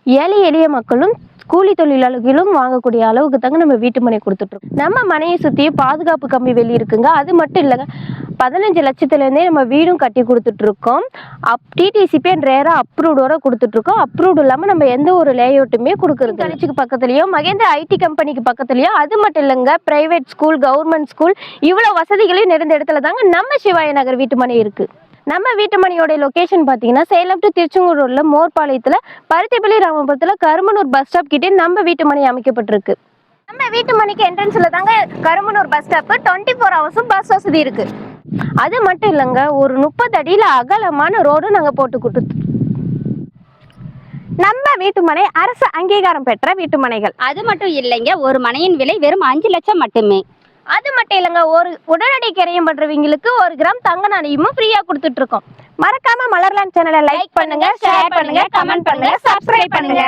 ஏழை எளிய மக்களும் கூலி தொழிலாளர்களும் வாங்கக்கூடிய அளவுக்கு தாங்க நம்ம வீட்டு மனை கொடுத்துட்டு இருக்கோம். நம்ம மனையை சுற்றி பாதுகாப்பு கம்பி வெளி இருக்குங்க. அது மட்டும் இல்லைங்க, 15 லட்சத்துலேருந்தே நம்ம வீடும் கட்டி கொடுத்துட்டு இருக்கோம். டிடிசிபி அண்ட் ரேரா அப்ரூவ்டோட கொடுத்துட்டு இருக்கோம். அப்ரூவ்டு இல்லாமல் நம்ம எந்த ஒரு லேஅவுட்டுமே கொடுக்குறது. காலேஜுக்கு பக்கத்துலயோ மகேந்திரா ஐடி கம்பெனிக்கு பக்கத்துலயோ, அது மட்டும் இல்லைங்க, பிரைவேட் ஸ்கூல், கவர்மெண்ட் ஸ்கூல், இவ்வளோ வசதிகளையும் நிறைந்த இடத்துல தாங்க நம்ம சிவாய நகர் வீட்டு மனை இருக்கு. நம்ம வீட்டு மணியோட லொகேஷன் பார்த்தீங்கன்னா, சேலம் டு திருச்செங்கோடு ரோட்ல மோர்பாளையத்தில், பருத்திப்பள்ளி ராமபுரத்தில், கருமனூர் பஸ் ஸ்டாப் கிட்டே நம்ம வீட்டு மணி அமைக்கப்பட்டிருக்கு. நம்ம வீட்டு மணிக்கு என்ட்ரன்ஸ்ல தாங்க கருமனூர் பஸ் ஸ்டாப், 24 ஹவர்ஸும் பஸ் வசதி இருக்கு. அது மட்டும் இல்லைங்க, ஒரு 30 அடியில் அகலமான ரோடும் நாங்கள் போட்டு கொடுத்து. நம்ம வீட்டு மனை அரசு அங்கீகாரம் பெற்ற வீட்டு மனைகள். அது மட்டும் இல்லைங்க, ஒரு மனையின் விலை வெறும் 5 லட்சம் மட்டுமே. அது மட்டும் இல்லைங்க, ஒரு உடனடி கிரையம் பண்றவங்களுக்கு 1 கிராம் தங்க நாணயமும் ஃப்ரீயா கொடுத்துட்டு இருக்கோம். மறக்காம மலர்லாண்ட் சேனலை லைக் பண்ணுங்க, ஷேர் பண்ணுங்க, கமெண்ட் பண்ணுங்க, சப்ஸ்கிரைப் பண்ணுங்க.